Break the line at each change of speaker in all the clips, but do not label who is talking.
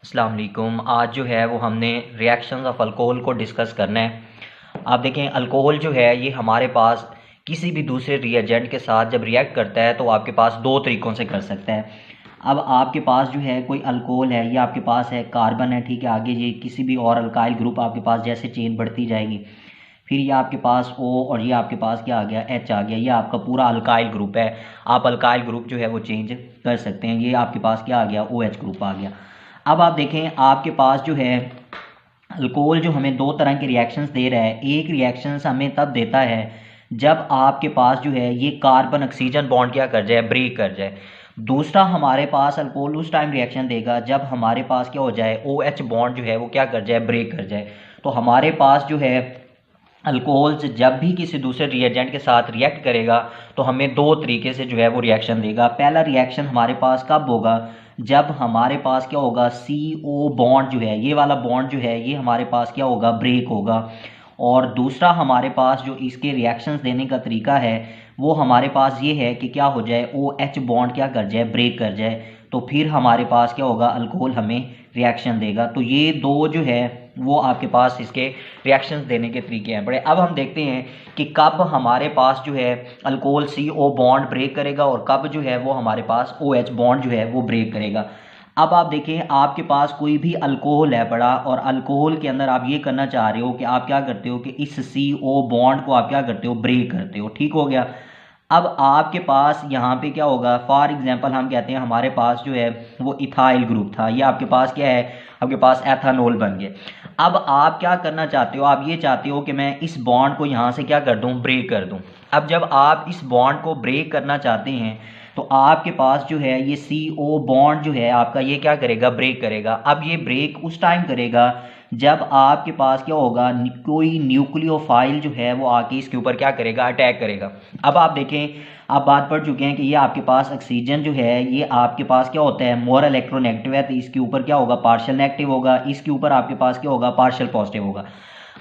अस्सलाम वालेकुम। आज जो है वो हमने रिएक्शंस ऑफ अल्कोहल को डिस्कस करना है। आप देखें, अल्कोहल जो है ये हमारे पास किसी भी दूसरे रिएजेंट के साथ जब रिएक्ट करता है तो आपके पास दो तरीक़ों से कर सकता है। अब आपके पास जो है कोई अल्कोहल है, ये आपके पास है कार्बन है, ठीक है। आगे ये किसी भी और अल्काइल ग्रुप आपके पास जैसे चेन बढ़ती जाएगी, फिर ये आपके पास O और ये आपके पास क्या आ गया, H आ गया। ये आपका पूरा अल्काइल ग्रुप है। आप अल्काइल ग्रुप जो है वो चेंज कर सकते हैं। ये आपके पास क्या आ गया, OH ग्रुप आ गया। अब आप देखें, आपके पास जो है अल्कोहल जो हमें दो तरह के रिएक्शंस दे रहा है। एक रिएक्शंस हमें तब देता है जब आपके पास जो है ये कार्बन ऑक्सीजन बॉन्ड क्या कर जाए, ब्रेक कर जाए। दूसरा हमारे पास अल्कोहल उस टाइम रिएक्शन देगा जब हमारे पास क्या हो जाए, OH बॉन्ड जो है वो क्या कर जाए, ब्रेक कर जाए। तो हमारे पास जो है अल्कोहल्स जब भी किसी दूसरे रिएजेंट के साथ रिएक्ट करेगा तो हमें दो तरीके से जो है वो रिएक्शन देगा। पहला रिएक्शन हमारे पास कब होगा, जब हमारे पास क्या होगा, CO बॉन्ड जो है, ये वाला बॉन्ड जो है ये हमारे पास क्या होगा, ब्रेक होगा। और दूसरा हमारे पास जो इसके रिएक्शंस देने का तरीका है वो हमारे पास ये है कि क्या हो जाए, OH बॉन्ड क्या कर जाए, ब्रेक कर जाए। तो फिर हमारे पास क्या होगा, अल्कोहल हमें रिएक्शन देगा। तो ये दो जो है वो आपके पास इसके रिएक्शंस देने के तरीके हैं बड़े। अब हम देखते हैं कि कब हमारे पास जो है अल्कोहल CO बॉन्ड ब्रेक करेगा और कब जो है वो हमारे पास OH बॉन्ड जो है वो ब्रेक करेगा। अब आप देखें, आपके पास कोई भी अल्कोहल है बड़ा, और अल्कोहल के अंदर आप ये करना चाह रहे हो कि आप क्या करते हो कि इस CO बॉन्ड को आप क्या करते हो, ब्रेक करते हो, ठीक हो गया। अब आपके पास यहाँ पे क्या होगा, फॉर एग्जांपल हम कहते हैं हमारे पास जो है वो इथाइल ग्रुप था, ये आपके पास क्या है, आपके पास एथानॉल बन गया। अब आप क्या करना चाहते हो, आप ये चाहते हो कि मैं इस बॉन्ड को यहाँ से क्या कर दूँ, ब्रेक कर दूँ। अब जब आप इस बॉन्ड को ब्रेक करना चाहते हैं तो आपके पास जो है ये CO बॉन्ड जो है आपका ये क्या करेगा, ब्रेक करेगा। अब ये ब्रेक उस टाइम करेगा जब आपके पास क्या होगा, कोई न्यूक्लियोफाइल जो है वो आके इसके ऊपर क्या करेगा, अटैक करेगा। अब आप देखें, आप बात पढ़ चुके हैं कि ये आपके पास ऑक्सीजन जो है ये आपके पास क्या होता है, मोर इलेक्ट्रोनेगेटिव है, तो इसके ऊपर क्या होगा, पार्शियल नेगेटिव होगा। इसके ऊपर आपके पास क्या होगा, पार्शियल पॉजिटिव होगा।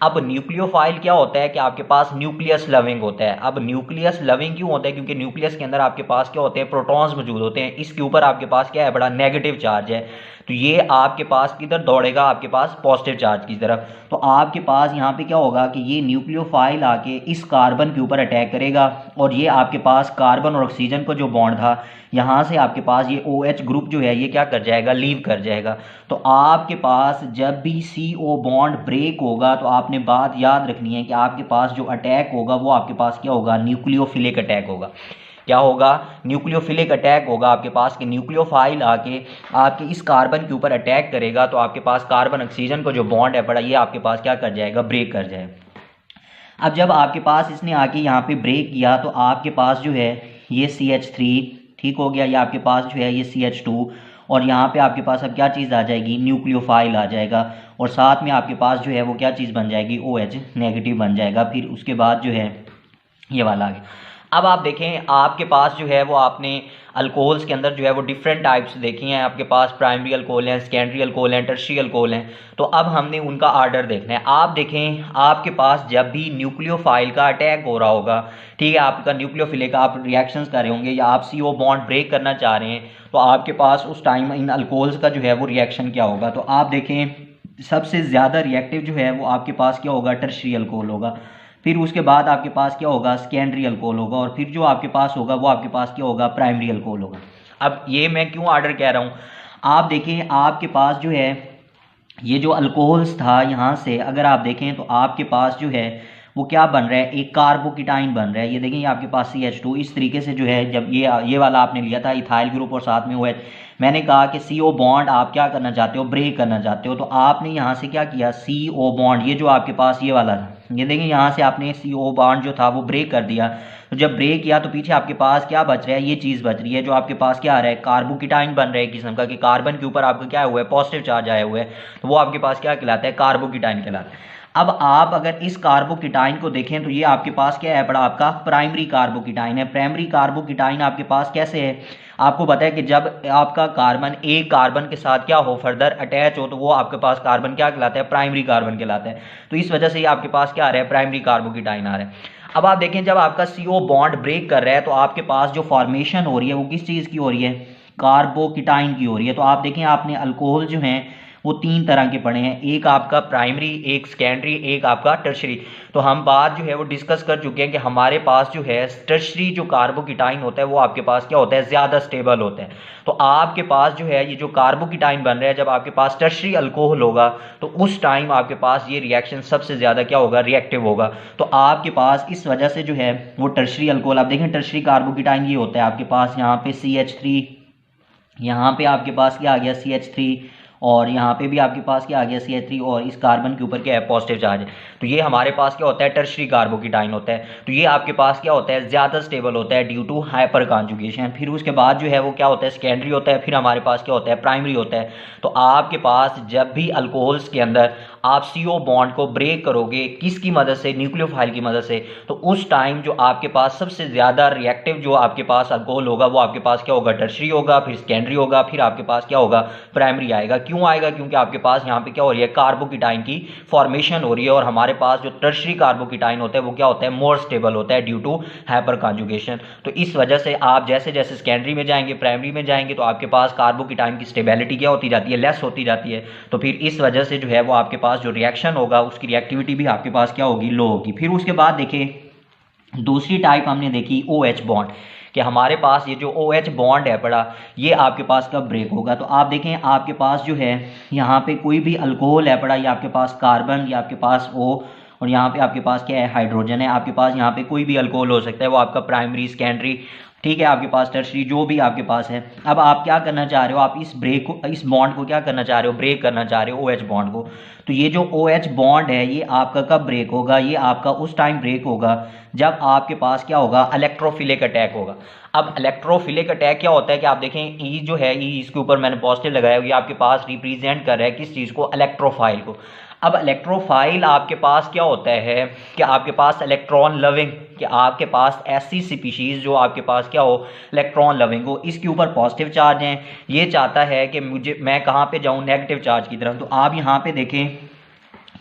अब न्यूक्लियोफाइल क्या होता है कि आपके पास न्यूक्लियस लविंग होता है। अब न्यूक्लियस लविंग क्यों होता है, क्योंकि न्यूक्लियस के अंदर आपके पास क्या होते हैं, प्रोटॉन्स मौजूद होते हैं। इसके ऊपर आपके पास क्या है, बड़ा नेगेटिव चार्ज है। तो ये आपके पास किधर दौड़ेगा, आपके पास पॉजिटिव चार्ज की तरफ। तो आपके पास यहाँ पे क्या होगा कि ये न्यूक्लियोफाइल आके इस कार्बन के ऊपर अटैक करेगा, और ये आपके पास कार्बन और ऑक्सीजन का जो बॉन्ड था यहाँ से आपके पास ये OH ग्रुप जो है ये क्या कर जाएगा, लीव कर जाएगा। तो आपके पास जब भी CO बॉन्ड ब्रेक होगा तो आपने बात याद रखनी है कि आपके पास जो अटैक होगा वो आपके पास क्या होगा, न्यूक्लियोफिलिक अटैक होगा। क्या होगा, न्यूक्लियोफिलिक अटैक होगा आपके पास कि न्यूक्लियोफाइल आके आपके इस कार्बन के ऊपर अटैक करेगा तो आपके पास कार्बन ऑक्सीजन का जो बॉन्ड है बड़ा, ये आपके पास क्या कर जाएगा, ब्रेक कर जाएगा। अब जब आपके पास इसने आके यहाँ पे ब्रेक किया तो आपके पास जो है ये CH3 ठीक हो गया, ये आपके पास जो है ये CH2, और यहाँ पे आपके पास अब क्या चीज़ आ जाएगी, न्यूक्लियोफाइल आ जाएगा, और साथ में आपके पास जो है वो क्या चीज़ बन जाएगी, OH नेगेटिव बन जाएगा। फिर उसके बाद जो है ये वाला आ गया। अब आप देखें, आपके पास जो है वो आपने अल्कोहल्स के अंदर जो है वो डिफरेंट टाइप्स देखी हैं। आपके पास प्राइमरी अल्कोहल हैं, सेकेंडरी अल्कोहल हैं, टर्शियरी अल्कोहल हैं। तो अब हमने उनका आर्डर देखना है। आप देखें, आपके पास जब भी न्यूक्लियोफाइल का अटैक हो रहा होगा, ठीक है, आपका न्यूक्लियोफिलिक आप रिएक्शंस कर रहे होंगे या आप CO बॉन्ड ब्रेक करना चाह रहे हैं, तो आपके पास उस टाइम इन अल्कोहल्स का जो है वो रिएक्शन क्या होगा। तो आप देखें, सबसे ज़्यादा रिएक्टिव जो है वो आपके पास क्या होगा, टर्शियरी अल्कोहल होगा। फिर उसके बाद आपके पास क्या होगा, सेकेंडरी अल्कोहल होगा, और फिर जो आपके पास होगा वो आपके पास क्या होगा, प्राइमरी अल्कोहल होगा। अब ये मैं क्यों आर्डर कह रहा हूँ, आप देखें, आपके पास जो है ये जो अल्कोहल्स था यहाँ से अगर आप देखें तो आपके पास जो है वो क्या बन रहा है, एक कार्बोकेटाइन बन रहा है। ये देखें, ये आपके पास CH2 इस तरीके से जो है, जब ये वाला आपने लिया था इथाइल ग्रुप और साथ में OH, मैंने कहा कि CO बॉन्ड आप क्या करना चाहते हो, ब्रेक करना चाहते हो। तो आपने यहाँ से क्या किया, CO बॉन्ड ये जो आपके पास ये वाला था, ये देखें, यहाँ से आपने CO बॉन्ड जो था वो ब्रेक कर दिया। तो जब ब्रेक किया तो पीछे आपके पास क्या बच रहा है, ये चीज़ बच रही है जो आपके पास क्या आ रहा है, कार्बोकेटाइन बन रहा है किस्म का, कि कार्बन के ऊपर आपका क्या हुआ है, पॉजिटिव चार्ज आया हुआ है। तो वो आपके पास क्या कहलाता है, कार्बोकेटाइन कहलाता है। अब आप अगर इस कार्बोकेटाइन को देखें तो ये आपके पास क्या है, बड़ा आपका प्राइमरी कार्बोकेटाइन है। प्राइमरी कार्बोकेटाइन आपके पास कैसे है, आपको पता है कि जब आपका कार्बन एक कार्बन के साथ क्या हो, फर्दर अटैच हो, तो वो आपके पास कार्बन क्या कहलाता है, प्राइमरी कार्बन कहलाता है। तो इस वजह से ये आपके पास क्या आ रहा है, प्राइमरी कार्बोकेटाइन आ रहा है। अब आप देखें, जब आपका CO बॉन्ड ब्रेक कर रहा है तो आपके पास जो फॉर्मेशन हो रही है वो किस चीज़ की हो रही है, कार्बोकेटाइन की हो रही है। तो आप देखें, आपने अल्कोहल जो हैं वो 3 तरह के पड़े हैं, एक आपका प्राइमरी, एक सेकेंडरी, एक आपका टर्शरी। तो हम बात जो है वो डिस्कस कर चुके हैं कि हमारे पास जो है टर्शरी जो कार्बोकेटाइन होता है वो आपके पास क्या होता है, ज़्यादा स्टेबल होता है। तो आपके पास जो है ये जो कार्बोकेटाइन बन रहा है, जब आपके पास टर्शरी अल्कोहल होगा तो उस टाइम आपके पास ये रिएक्शन सबसे ज़्यादा क्या होगा, रिएक्टिव होगा। तो आपके पास इस वजह से जो है वो टर्शरी अल्कोहल, आप देखें टर्शरी कार्बोकेटाइन ये होता है आपके पास यहाँ पे CH3, यहाँ पे आपके पास क्या आ गया CH3, और यहाँ पे भी आपके पास क्या आ गया CH3, और इस कार्बन के ऊपर क्या है, पॉजिटिव चार्ज है। तो ये हमारे पास क्या होता है, टर्शरी कार्बोकेटाइन होता है। तो ये आपके पास क्या होता है, ज़्यादा स्टेबल होता है ड्यू टू हाइपर कॉन्जुगेशन। फिर उसके बाद जो है वो क्या होता है, सेकेंडरी होता है। फिर हमारे पास क्या होता है, प्राइमरी होता है। तो आपके पास जब भी अल्कोहल्स के अंदर आप CO बॉन्ड को ब्रेक करोगे, किसकी मदद से, न्यूक्लियोफाइल की मदद से, तो उस टाइम जो आपके पास सबसे ज़्यादा रिएक्टिव जो आपके पास अल्कोहल होगा वो आपके पास क्या होगा, टर्शरी होगा, फिर सेकेंडरी होगा, फिर आपके पास क्या होगा, प्राइमरी आएगा। क्यों आएगा, क्योंकि आपके पास यहाँ पे क्या हो रही है, कार्बोकेटाइन की फॉर्मेशन हो रही है, और हमारे पास जो टर्शरी कार्बोकेटाइन होता है वो क्या होता है, मोर स्टेबल होता है ड्यू टू हाइपर कॉन्जुगेशन। तो इस वजह से आप जैसे जैसे सेकेंडरी में जाएंगे, प्राइमरी में जाएंगे, तो आपके पास कार्बोकेटाइन की स्टेबिलिटी क्या होती जाती है, लेस होती जाती है। तो फिर इस वजह से जो है वो आपके पास जो रिएक्शन होगा उसकी रिएक्टिविटी भी आपके पास क्या होगी, लो होगी। फिर उसके बाद देखिए दूसरी टाइप हमने देखी OH बॉन्ड, कि हमारे पास ये जो OH बॉन्ड है पड़ा, ये आपके पास कब ब्रेक होगा। तो आप देखें आपके पास जो है यहाँ पे कोई भी अल्कोहल है पड़ा, ये आपके पास कार्बन, ये आपके पास O, और यहाँ पे आपके पास क्या है, हाइड्रोजन है। आपके पास यहाँ पे कोई भी अल्कोहल हो सकता है, वो आपका प्राइमरी, सेकेंडरी, ठीक है, आपके पास टर्शरी, जो भी आपके पास है। अब आप क्या करना चाह रहे हो, आप इस ब्रेक को, इस बॉन्ड को क्या करना चाह रहे हो, ब्रेक करना चाह रहे हो OH बॉन्ड को। तो ये जो OH बॉन्ड है ये आपका कब ब्रेक होगा, ये आपका उस टाइम ब्रेक होगा जब आपके पास क्या होगा, इलेक्ट्रोफिलिक अटैक होगा। अब इलेक्ट्रोफिलिक अटैक क्या होता है कि आप देखें ई जो है, ई इसके ऊपर मैंने पॉजिटिव लगाया, ये आपके पास रिप्रेजेंट कर रहा है किस चीज़ को, इलेक्ट्रोफाइल को। अब इलेक्ट्रोफाइल आपके पास क्या होता है कि आपके पास इलेक्ट्रॉन लविंग, कि आपके पास ऐसी स्पीशीज़ जो आपके पास क्या हो, इलेक्ट्रॉन लविंग हो, इसके ऊपर पॉजिटिव चार्ज हैं, ये चाहता है कि मैं कहाँ पे जाऊँ, नेगेटिव चार्ज की तरफ। तो आप यहाँ पे देखें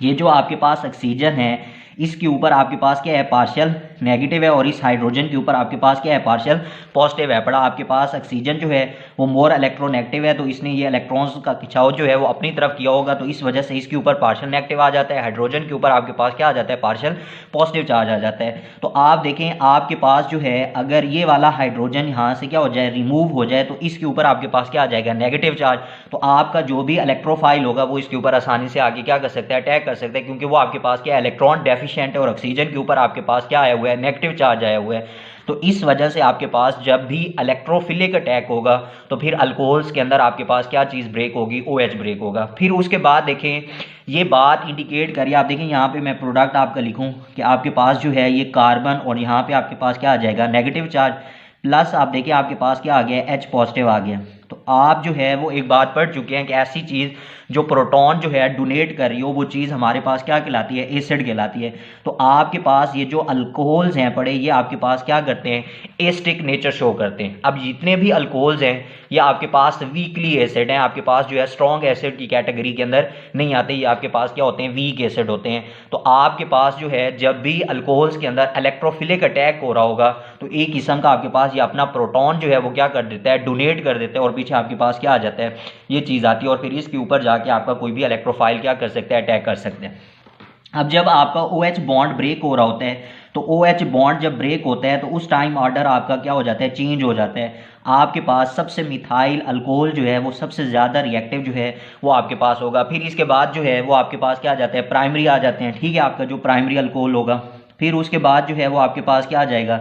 ये जो आपके पास ऑक्सीजन है इसके ऊपर आपके पास क्या है, पार्शियल नेगेटिव है, और इस हाइड्रोजन के ऊपर आपके पास क्या है, पार्शियल पॉजिटिव है पड़ा। आपके पास ऑक्सीजन जो है वो मोर इलेक्ट्रोनेगेटिव है, तो इसने ये इलेक्ट्रॉन्स का खिंचाव जो है वो अपनी तरफ किया होगा, तो इस वजह से इसके ऊपर पार्शियल नेगेटिव आ जाता है। हाइड्रोजन के ऊपर आपके पास क्या आ जाता है, पार्शियल पॉजिटिव चार्ज आ जाता है। तो आप देखें आपके पास जो है अगर ये वाला हाइड्रोजन यहाँ से क्या हो जाए, रिमूव हो जाए, तो इसके ऊपर आपके पास क्या आ जाएगा, नेगेटिव चार्ज। तो आपका जो भी इलेक्ट्रोफाइल होगा वो इसके ऊपर आसानी से आगे क्या कर सकता है, अटैक कर सकता है, क्योंकि वो आपके पास क्या इलेक्ट्रॉन डेफिशिएंट है, और ऑक्सीजन के ऊपर आपके पास क्या आया हुआ है, नेगेटिव चार्ज आया हुआ है। तो इस वजह से आपके पास जब भी इलेक्ट्रोफिलिक अटैक होगा तो फिर अल्कोहल्स के अंदर आपके पास क्या चीज़ ब्रेक होगी, OH ब्रेक होगा। फिर उसके बाद देखें ये बात इंडिकेट करिए, आप देखें यहाँ पे मैं प्रोडक्ट आपका लिखूँ कि आपके पास जो है ये कार्बन, और यहाँ पे आपके पास क्या आ जाएगा, नेगेटिव चार्ज, प्लस आप देखिए आपके पास क्या आ गया, H पॉजिटिव आ गया। तो आप जो है वो एक बात पढ़ चुके हैं कि ऐसी चीज़ जो प्रोटॉन जो है डोनेट कर रही हो वो चीज़ हमारे पास क्या कहलाती है, एसिड कहलाती है। तो आपके पास ये जो अल्कोहल्स हैं पड़े, ये आपके पास क्या करते हैं, एसिडिक नेचर शो करते हैं। अब जितने भी अल्कोहल्स हैं ये आपके पास वीकली एसिड हैं, आपके पास जो है स्ट्रॉन्ग एसिड की कैटेगरी के अंदर नहीं आते, ये आपके पास क्या होते हैं, वीक एसिड होते हैं। तो आपके पास जो है जब भी अल्कोहल्स के अंदर इलेक्ट्रोफिलिक अटैक हो रहा होगा तो एक किस्म का आपके पास ये अपना प्रोटॉन जो है वो क्या कर देता है, डोनेट कर देता है, और पीछे आपके पास क्या आ जाता है, ये चीज़ आती है, और फिर इसके ऊपर जाके आपका कोई भी इलेक्ट्रोफाइल क्या कर सकता है, अटैक कर सकते हैं। अब जब आपका OH बॉन्ड ब्रेक हो रहा होता है, तो OH बॉन्ड जब ब्रेक होता है तो उस टाइम ऑर्डर आपका क्या हो जाता है, चेंज हो जाता है। आपके पास सबसे मिथाइल अल्कोहल जो है वो सबसे ज़्यादा रिएक्टिव जो है वो आपके पास होगा। फिर इसके बाद जो है वो आपके पास क्या आ जाता है, प्राइमरी आ जाते हैं, ठीक है, आपका जो प्राइमरी अल्कोहल होगा। फिर उसके बाद जो है वो आपके पास क्या आ जाएगा,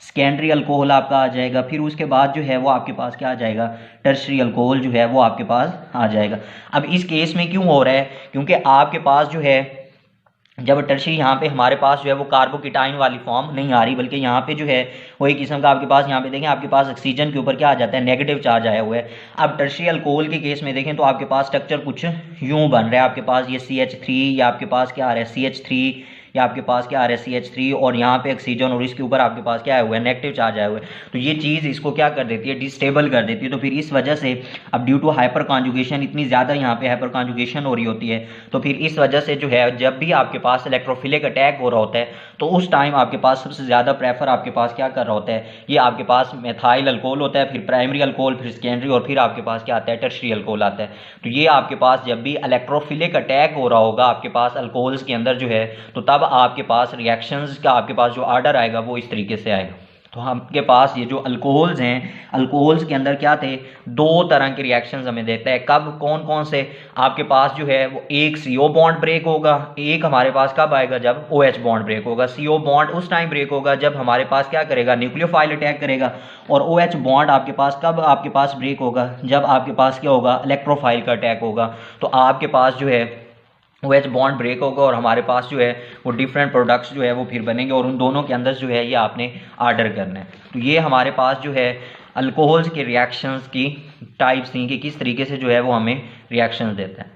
सेकेंडरी अल्कोहल आपका आ जाएगा। फिर उसके बाद जो है वो आपके पास क्या आ जाएगा, टर्शरी अल्कोहल जो है वो आपके पास आ जाएगा। अब इस केस में क्यों हो रहा है, क्योंकि आपके पास जो है जब टर्शरी यहाँ पे हमारे पास जो है वो कार्बोकेटाइन वाली फॉर्म नहीं आ रही, बल्कि यहाँ पे जो है वो एक किस्म का आपके पास, यहाँ पे देखें आपके पास ऑक्सीजन के ऊपर क्या आ जाता है, नेगेटिव चार्ज आया हुआ है। अब टर्शरी अल्कोहल के केस में देखें तो आपके पास स्ट्रक्चर कुछ यूँ बन रहा है, आपके पास ये CH3, या आपके पास क्या आ रहा है, CH3, या आपके पास क्या RSCH3 और यहाँ पे ऑक्सीजन और इसके ऊपर आपके पास क्या आया हुआ है, नेगेटिव चार्ज आया हुआ है, तो ये चीज़ इसको क्या कर देती है, डिस्टेबल कर देती है। तो फिर इस वजह से अब ड्यू टू हाइपर कॉन्जुगेशन, इतनी ज़्यादा यहाँ पे हाइपर कॉन्जुगेशन हो रही होती है, तो फिर इस वजह से जो है जब भी आपके पास इलेक्ट्रोफिलिक अटैक हो रहा होता है तो उस टाइम आपके पास सबसे ज़्यादा प्रेफर आपके पास क्या कर रहा होता है, ये आपके पास मेथाइल अल्कोहल होता है, फिर प्राइमरी अल्कोहल, फिर सेकेंडरी और फिर आपके पास क्या आता है, टर्शरी अल्कोहल आता है। तो ये आपके पास जब भी इलेक्ट्रोफिलिक अटैक हो रहा होगा आपके पास अल्कोहल्स के अंदर जो है, तो तब आपके पास रिएक्शंस का आपके पास जो आर्डर आएगा वो इस तरीके से आएगा। तो आपके पास ये जो अल्कोहल्स हैं, अल्कोहल्स के अंदर क्या थे, दो तरह के रिएक्शंस हमें देता है। कब, कौन कौन से, आपके पास जो है वो एक CO बॉन्ड ब्रेक होगा, एक हमारे पास कब आएगा, जब OH बॉन्ड ब्रेक होगा। CO बॉन्ड उस टाइम ब्रेक होगा जब हमारे पास क्या करेगा, न्यूक्लियोफाइल अटैक करेगा, और OH बॉन्ड आपके पास कब आपके पास ब्रेक होगा, जब आपके पास क्या होगा, इलेक्ट्रोफाइल का अटैक होगा। तो आपके पास जो है OH बॉन्ड ब्रेक होगा और हमारे पास जो है वो डिफरेंट प्रोडक्ट्स जो है वो फिर बनेंगे, और उन दोनों के अंदर जो है ये आपने आर्डर करना है। तो ये हमारे पास जो है अल्कोहल्स के रिएक्शंस की टाइप्स थी कि किस तरीके से जो है वो हमें रिएक्शंस देता है।